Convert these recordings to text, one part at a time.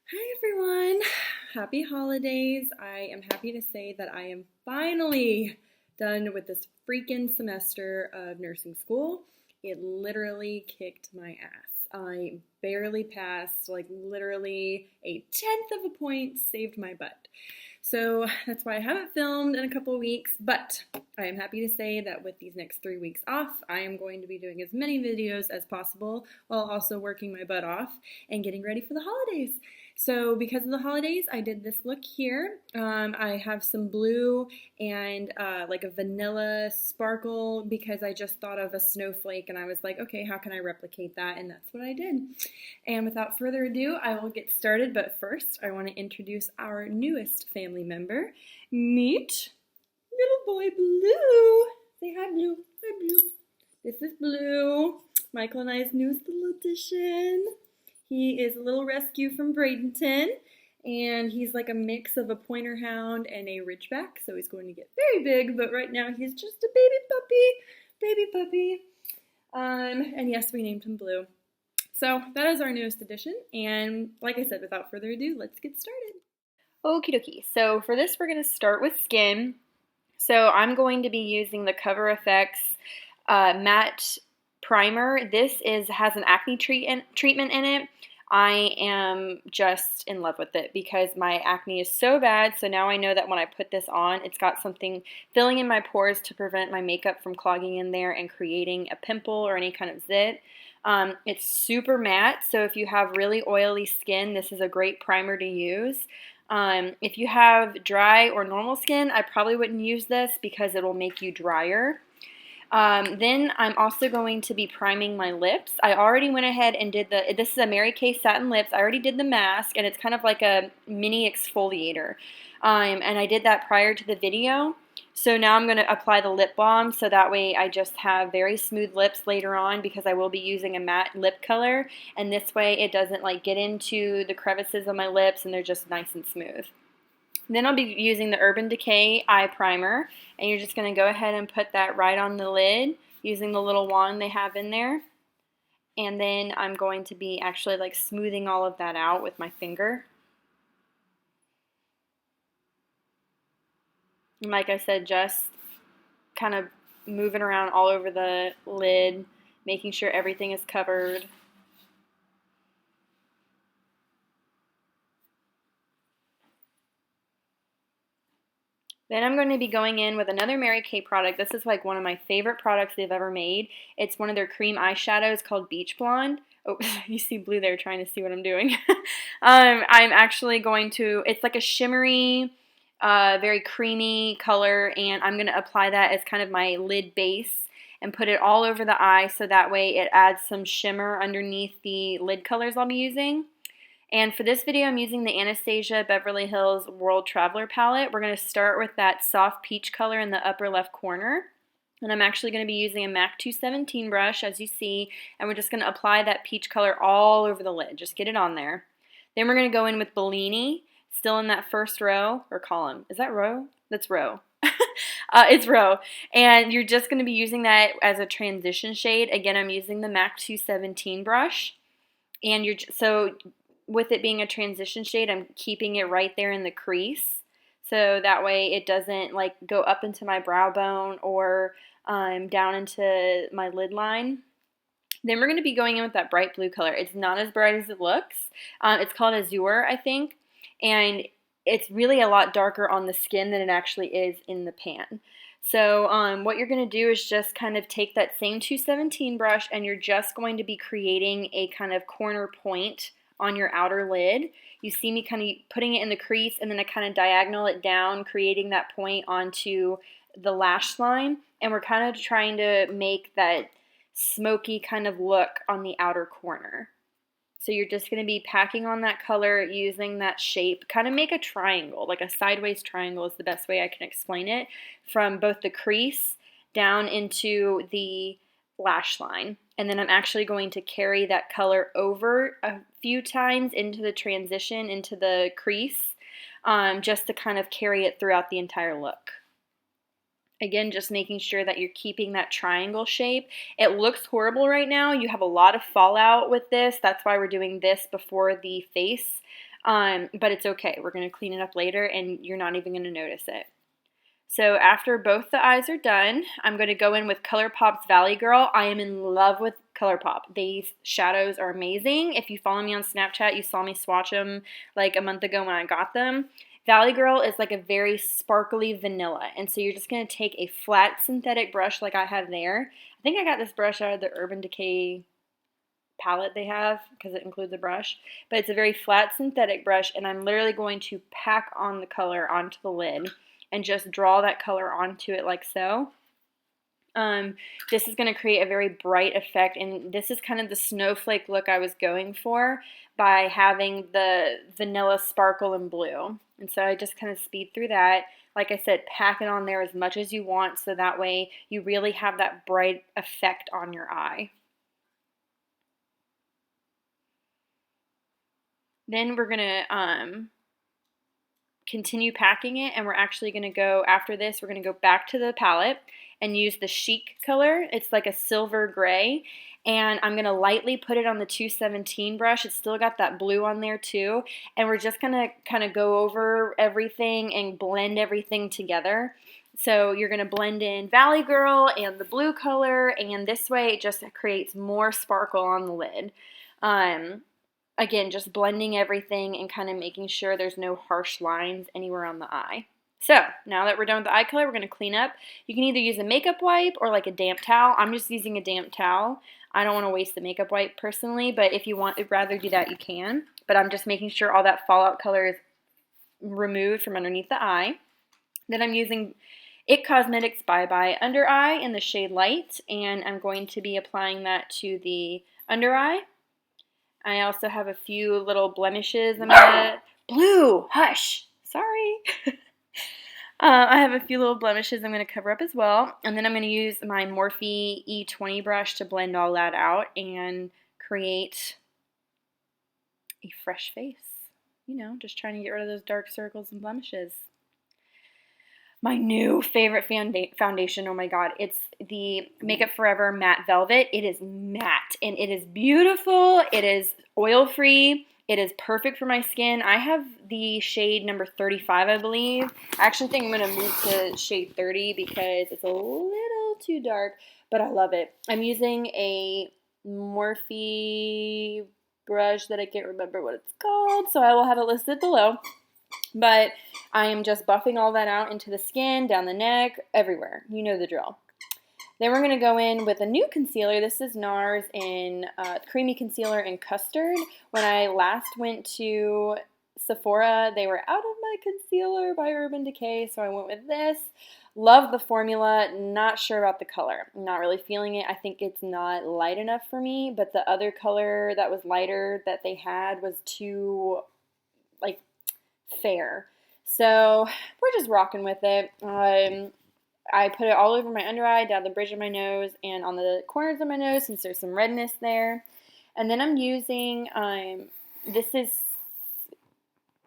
Hi everyone! Happy holidays. I am happy to say that I am finally done with this freaking semester of nursing school. It literally kicked my ass. I barely passed, like literally a tenth of a point saved my butt. So that's why I haven't filmed in a couple of weeks, but I am happy to say that with these next 3 weeks off, I am going to be doing as many videos as possible while also working my butt off and getting ready for the holidays. So because of the holidays, I did this look here. I have some blue and like a vanilla sparkle because I just thought of a snowflake and I was like, okay, how can I replicate that? And that's what I did. And without further ado, I will get started. But first, I want to introduce our newest family member. Meet little boy Blue. Say hi, Blue. Hi, Blue. This is Blue, Michael and I's newest little addition. He is a little rescue from Bradenton, and he's like a mix of a pointer hound and a ridgeback, so he's going to get very big, but right now he's just a baby puppy. And yes, we named him Blue. So that is our newest addition, and like I said, without further ado, let's get started. Okie dokie, so for this we're going to start with skin. So I'm going to be using the Cover FX matte primer. This has an acne treatment in it. I am just in love with it because my acne is so bad. So now I know that when I put this on, it's got something filling in my pores to prevent my makeup from clogging in there and creating a pimple or any kind of zit. It's super matte, so if you have really oily skin, this is a great primer to use. If you have dry or normal skin, I probably wouldn't use this because it will make you drier. Then I'm also going to be priming my lips. I already went ahead and did this is a Mary Kay Satin Lips. I already did the mask, and it's kind of like a mini exfoliator. And I did that prior to the video. So now I'm going to apply the lip balm so that way I just have very smooth lips later on because I will be using a matte lip color. And this way it doesn't like get into the crevices of my lips and they're just nice and smooth. Then I'll be using the Urban Decay eye primer, and you're just going to go ahead and put that right on the lid using the little wand they have in there. And then I'm going to be actually like smoothing all of that out with my finger. And like I said, just kind of moving around all over the lid, making sure everything is covered. Then I'm going to be going in with another Mary Kay product. This is like one of my favorite products they've ever made. It's one of their cream eyeshadows called Beach Blonde. Oh, you see Blue there trying to see what I'm doing. I'm actually going to, it's like a shimmery, very creamy color, and I'm going to apply that as kind of my lid base and put it all over the eye so that way it adds some shimmer underneath the lid colors I'll be using. And for this video, I'm using the Anastasia Beverly Hills World Traveler palette. We're going to start with that soft peach color in the upper left corner. And I'm actually going to be using a MAC 217 brush, as you see, and we're just going to apply that peach color all over the lid. Just get it on there. Then we're going to go in with Bellini, still in that first row, or column. Is that row? That's row. It's row. And you're just going to be using that as a transition shade. Again, I'm using the MAC 217 brush. And so with it being a transition shade, I'm keeping it right there in the crease. So that way it doesn't like go up into my brow bone or down into my lid line. Then we're going to be going in with that bright blue color. It's not as bright as it looks. It's called Azure, I think. And it's really a lot darker on the skin than it actually is in the pan. So what you're going to do is just kind of take that same 217 brush and you're just going to be creating a kind of corner point on your outer lid. You see me kind of putting it in the crease and then I kind of diagonal it down, creating that point onto the lash line. And we're kind of trying to make that smoky kind of look on the outer corner. So you're just going to be packing on that color using that shape. Kind of make a triangle, like a sideways triangle is the best way I can explain it, from both the crease down into the lash line. And then I'm actually going to carry that color over a few times into the transition, into the crease, just to kind of carry it throughout the entire look. Again, just making sure that you're keeping that triangle shape. It looks horrible right now. You have a lot of fallout with this. That's why we're doing this before the face but it's okay. We're going to clean it up later, and you're not even going to notice it. So after both the eyes are done, I'm going to go in with Colourpop's Valley Girl. I am in love with Colourpop. These shadows are amazing. If you follow me on Snapchat, you saw me swatch them like a month ago when I got them. Valley Girl is like a very sparkly vanilla, and so you're just going to take a flat synthetic brush like I have there. I think I got this brush out of the Urban Decay palette they have because it includes a brush, but it's a very flat synthetic brush, and I'm literally going to pack on the color onto the lid and just draw that color onto it like so. This is going to create a very bright effect, and this is kind of the snowflake look I was going for by having the vanilla sparkle and blue. And so I just kind of speed through that. Like I said, pack it on there as much as you want so that way you really have that bright effect on your eye. Then we're going to continue packing it, and we're actually going to go, after this, we're going to go back to the palette and use the Chic color. It's like a silver gray, and I'm going to lightly put it on the 217 brush. It's still got that blue on there too, and we're just going to kind of go over everything and blend everything together. So you're going to blend in Valley Girl and the blue color, and this way it just creates more sparkle on the lid. Again, just blending everything and kind of making sure there's no harsh lines anywhere on the eye. So, now that we're done with the eye color, we're going to clean up. You can either use a makeup wipe or like a damp towel. I'm just using a damp towel. I don't want to waste the makeup wipe personally, but if you would rather do that, you can. But I'm just making sure all that fallout color is removed from underneath the eye. Then I'm using IT Cosmetics Bye Bye Under Eye in the shade Light, and I'm going to be applying that to the under eye. I also have a few little blemishes. I'm gonna blue. Hush. Sorry. I have a few little blemishes I'm going to cover up as well, and then I'm going to use my Morphe E20 brush to blend all that out and create a fresh face. You know, just trying to get rid of those dark circles and blemishes. My new favorite foundation, oh my god, it's the Makeup Forever Matte Velvet. It is matte, and it is beautiful. It is oil-free. It is perfect for my skin. I have the shade number 35, I believe. I actually think I'm going to move to shade 30 because it's a little too dark, but I love it. I'm using a Morphe brush that I can't remember what it's called, so I will have it listed below. But I am just buffing all that out into the skin, down the neck, everywhere. You know the drill. Then we're going to go in with a new concealer. This is Nars in Creamy Concealer in Custard. When I last went to Sephora, they were out of my concealer by Urban Decay, so I went with this. Love the formula, not sure about the color. I'm not really feeling it. I think it's not light enough for me, but the other color that was lighter that they had was too, like, fair. So we're just rocking with it. I put it all over my under eye, down the bridge of my nose, and on the corners of my nose since there's some redness there. And then I'm using, this is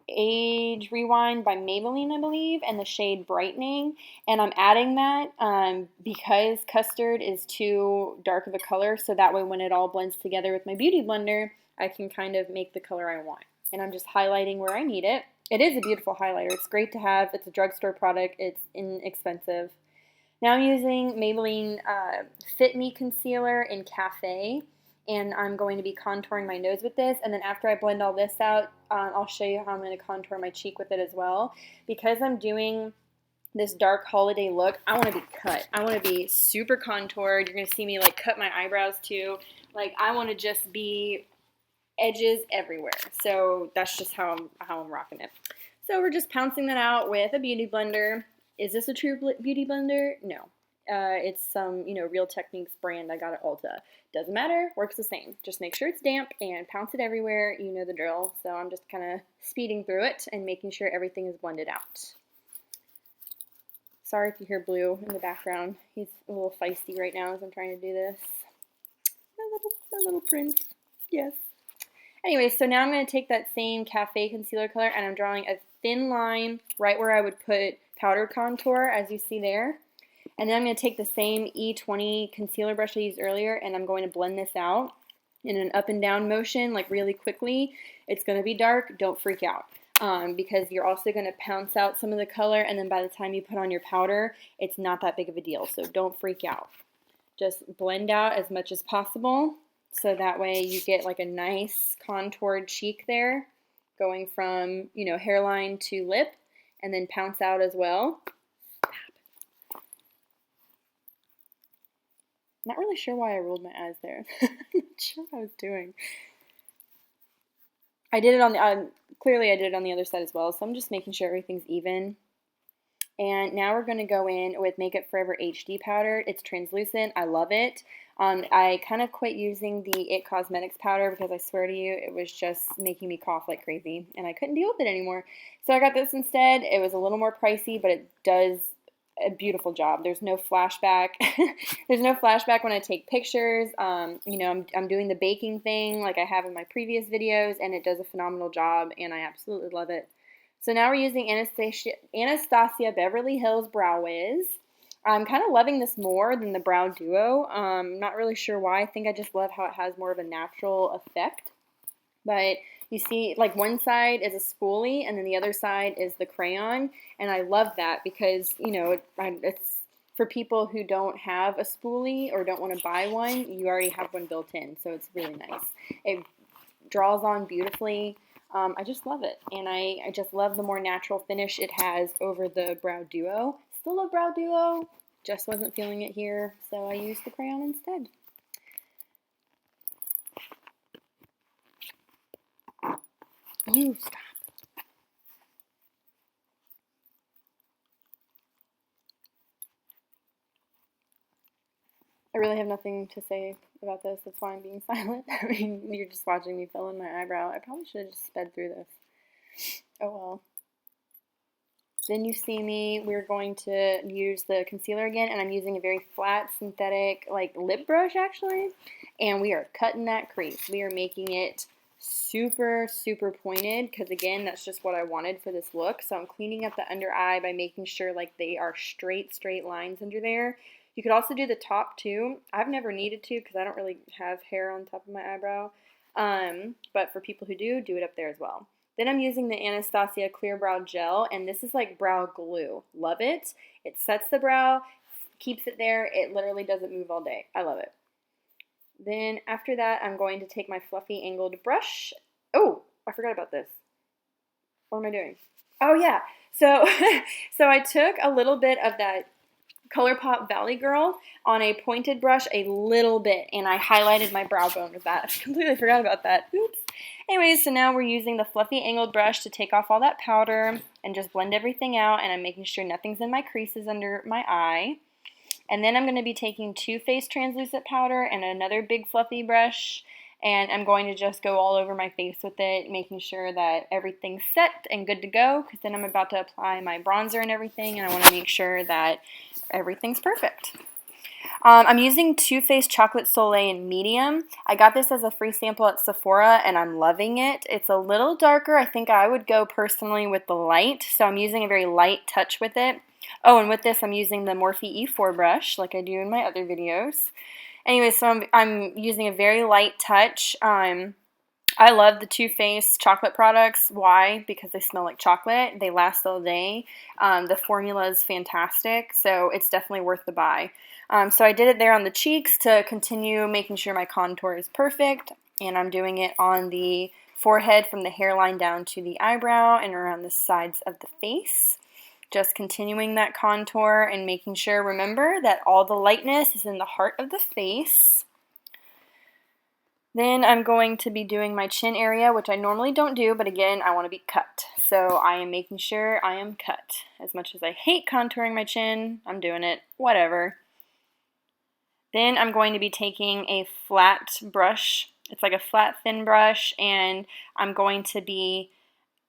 Age Rewind by Maybelline, I believe, and the shade Brightening. And I'm adding that because Custard is too dark of a color, so that way when it all blends together with my Beauty Blender, I can kind of make the color I want. And I'm just highlighting where I need it. It is a beautiful highlighter. It's great to have. It's a drugstore product. It's inexpensive. Now I'm using Maybelline Fit Me Concealer in Cafe, and I'm going to be contouring my nose with this. And then after I blend all this out, I'll show you how I'm going to contour my cheek with it as well. Because I'm doing this dark holiday look, I want to be cut. I want to be super contoured. You're going to see me like cut my eyebrows too. Like I want to just be edges everywhere. So that's just how I'm rocking it. So we're just pouncing that out with a beauty blender. Is this a true beauty blender? No. It's some, Real Techniques brand. I got at Ulta. Doesn't matter. Works the same. Just make sure it's damp and pounce it everywhere. You know the drill. So I'm just kind of speeding through it and making sure everything is blended out. Sorry if you hear Blue in the background. He's a little feisty right now as I'm trying to do this. My little prince. Yes. Anyway, so now I'm going to take that same Cafe concealer color and I'm drawing a thin line right where I would put powder contour, as you see there. And then I'm going to take the same E20 concealer brush I used earlier and I'm going to blend this out. in an up and down motion, like really quickly, it's going to be dark. Don't freak out. Because you're also going to pounce out some of the color, and then by the time you put on your powder, it's not that big of a deal, so don't freak out. Just blend out as much as possible, so that way you get like a nice contoured cheek there, going from, you know, hairline to lip, and then pounce out as well. Not really sure why I rolled my eyes there. I'm not sure what I was doing. I did it on the, clearly I did it on the other side as well, so I'm just making sure everything's even. And now we're going to go in with Makeup Forever HD powder. It's translucent. I love it. I kind of quit using the IT Cosmetics powder because I swear to you, it was just making me cough like crazy, and I couldn't deal with it anymore. So I got this instead. It was a little more pricey, but it does a beautiful job. There's no flashback. There's no flashback when I take pictures. You know, I'm doing the baking thing like I have in my previous videos, and it does a phenomenal job, and I absolutely love it. So now we're using Anastasia Beverly Hills Brow Wiz. I'm kind of loving this more than the Brow Duo. Not really sure why. I think I just love how it has more of a natural effect. But you see, like, one side is a spoolie and then the other side is the crayon. And I love that because, you know, it's for people who don't have a spoolie or don't want to buy one, you already have one built in. So it's really nice. It draws on beautifully. I just love it. And I just love the more natural finish it has over the Brow Duo. Still love Brow Duo, just wasn't feeling it here, so I used the crayon instead. Ooh, stop. I really have nothing to say about this. That's why I'm being silent. I mean, you're just watching me fill in my eyebrow. I probably should have just sped through this. Oh well. Then you see me, we're going to use the concealer again, and I'm using a very flat synthetic like lip brush actually, and we are cutting that crease. We are making it super, super pointed because again, that's just what I wanted for this look. So I'm cleaning up the under eye by making sure like they are straight lines under there. You could also do the top too. I've never needed to because I don't really have hair on top of my eyebrow, but for people who do it up there as well. Then I'm using the Anastasia Clear Brow Gel, and this is like brow glue. Love it. It sets the brow, keeps it there. It literally doesn't move all day. I love it. Then after that, I'm going to take my fluffy angled brush. Oh, I forgot about this. What am I doing? Oh yeah. So, so I took a little bit of that Colourpop Valley Girl on a pointed brush a little bit, and I highlighted my brow bone with that. I completely forgot about that. Oops. Anyways, so now we're using the fluffy angled brush to take off all that powder and just blend everything out, and I'm making sure nothing's in my creases under my eye. And then I'm going to be taking Too Faced translucent powder and another big fluffy brush, and I'm going to just go all over my face with it, making sure that everything's set and good to go, because then I'm about to apply my bronzer and everything, and I want to make sure that everything's perfect. I'm using Too Faced Chocolate Soleil in medium. I got this as a free sample at Sephora, and I'm loving it. It's a little darker. I think I would go personally with the light, so I'm using a very light touch with it. Oh, and with this, I'm using the Morphe E4 brush, like I do in my other videos. Anyway, so I'm using a very light touch. I love the Too Faced chocolate products. Why? Because they smell like chocolate. They last all day. The formula is fantastic, so it's definitely worth the buy. So I did it there on the cheeks to continue making sure my contour is perfect, and I'm doing it on the forehead from the hairline down to the eyebrow and around the sides of the face. Just continuing that contour and making sure, remember, that all the lightness is in the heart of the face. Then I'm going to be doing my chin area, which I normally don't do, but again, I want to be cut. So I am making sure I am cut. As much as I hate contouring my chin, I'm doing it, whatever. Then I'm going to be taking a flat brush. It's like a flat, thin brush, and I'm going to be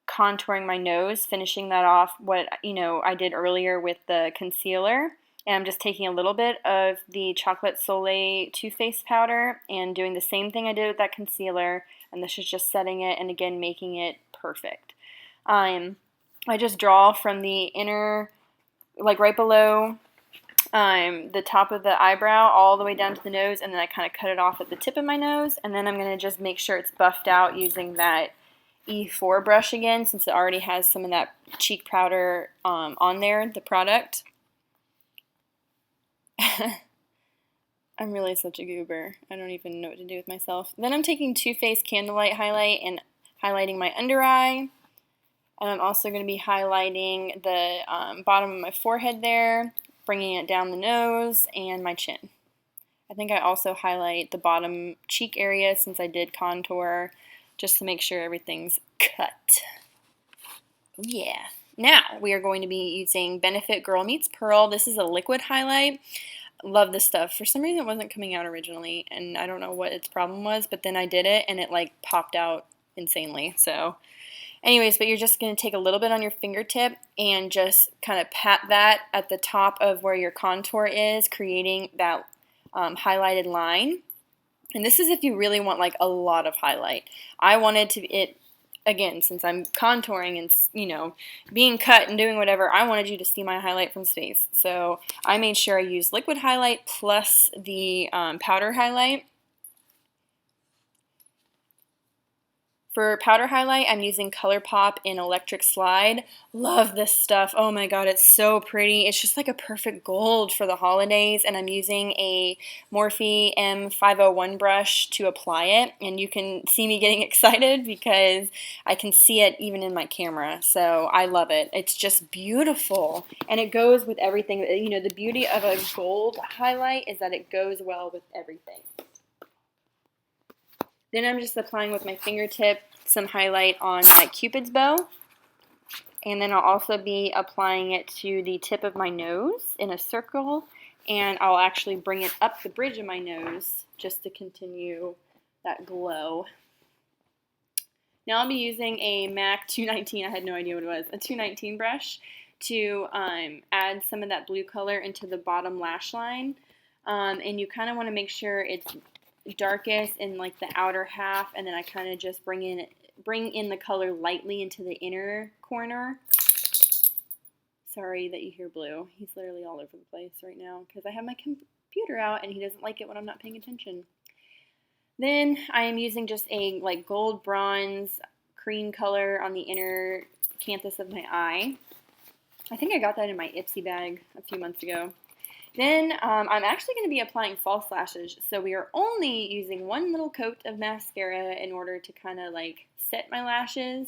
contouring my nose, finishing that off what, you know, I did earlier with the concealer. And I'm just taking a little bit of the Chocolate Soleil Too Faced powder and doing the same thing I did with that concealer, and this is just setting it and again making it perfect. I just draw from the inner, like right below the top of the eyebrow all the way down to the nose, and then I kind of cut it off at the tip of my nose, and then I'm going to just make sure it's buffed out using that E4 brush again, since it already has some of that cheek powder on there, the product. I'm really such a goober. I don't even know what to do with myself. Then I'm taking Too Faced Candlelight Highlight and highlighting my under eye. And I'm also going to be highlighting the bottom of my forehead there, bringing it down the nose and my chin. I think I also highlight the bottom cheek area since I did contour, just to make sure everything's cut. Oh yeah. Now we are going to be using Benefit Girl Meets Pearl. This is a liquid highlight. Love this stuff. For some reason it wasn't coming out originally, and I don't know what its problem was, but then I did it and it like popped out insanely. So anyways, but you're just going to take a little bit on your fingertip and just kind of pat that at the top of where your contour is, creating that highlighted line. And this is if you really want like a lot of highlight. I wanted it, again, since I'm contouring and, you know, being cut and doing whatever, I wanted you to see my highlight from space. So I made sure I used liquid highlight plus the powder highlight. For powder highlight, I'm using Colourpop in Electric Slide. Love this stuff. Oh my god, it's so pretty. It's just like a perfect gold for the holidays, and I'm using a Morphe M501 brush to apply it, and you can see me getting excited because I can see it even in my camera, so I love it. It's just beautiful, and it goes with everything. You know, the beauty of a gold highlight is that it goes well with everything. Then I'm just applying with my fingertip some highlight on my Cupid's bow. And then I'll also be applying it to the tip of my nose in a circle. And I'll actually bring it up the bridge of my nose just to continue that glow. Now I'll be using a MAC 219, I had no idea what it was, a 219 brush to add some of that blue color into the bottom lash line. And you kind of want to make sure it's darkest in like the outer half, and then I kind of just bring in the color lightly into the inner corner. Sorry that you hear blue. He's literally all over the place right now because I have my computer out and he doesn't like it when I'm not paying attention. Then I am using just a like gold bronze cream color on the inner canthus of my eye. I think I got that in my Ipsy bag a few months ago. Then I'm actually going to be applying false lashes, so we are only using one little coat of mascara in order to kind of like set my lashes,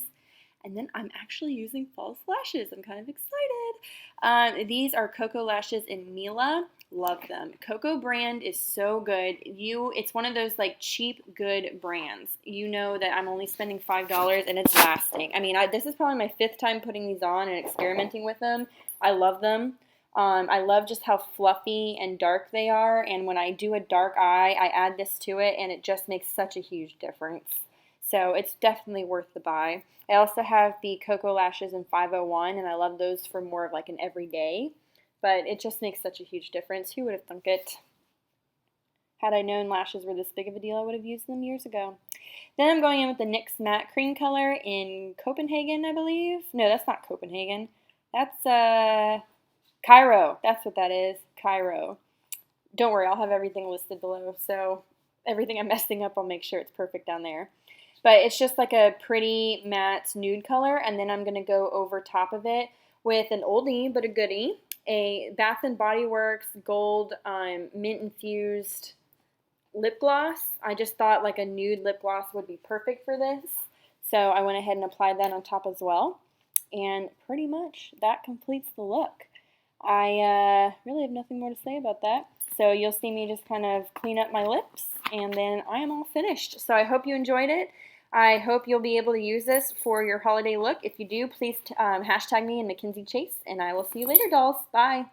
and then I'm actually using false lashes. I'm kind of excited. These are Coco lashes in Mila. Love them. Coco brand is so good. It's one of those like cheap, good brands. You know that I'm only spending $5 and it's lasting. I mean, this is probably my 5th time putting these on and experimenting with them. I love them. I love just how fluffy and dark they are, and when I do a dark eye, I add this to it, and it just makes such a huge difference. So it's definitely worth the buy. I also have the Coco Lashes in 501, and I love those for more of like an everyday, but it just makes such a huge difference. Who would have thunk it? Had I known lashes were this big of a deal, I would have used them years ago. Then I'm going in with the NYX Matte Cream Color in Copenhagen, I believe. No, that's not Copenhagen. That's, Cairo, that's what that is, Cairo. Don't worry, I'll have everything listed below, so everything I'm messing up, I'll make sure it's perfect down there. But it's just like a pretty matte nude color, and then I'm going to go over top of it with an oldie but a goodie, a Bath & Body Works gold mint-infused lip gloss. I just thought like a nude lip gloss would be perfect for this, so I went ahead and applied that on top as well. And pretty much that completes the look. I really have nothing more to say about that. So you'll see me just kind of clean up my lips, and then I am all finished. So I hope you enjoyed it. I hope you'll be able to use this for your holiday look. If you do, please hashtag me and Mackenzie Chase, and I will see you later, dolls. Bye.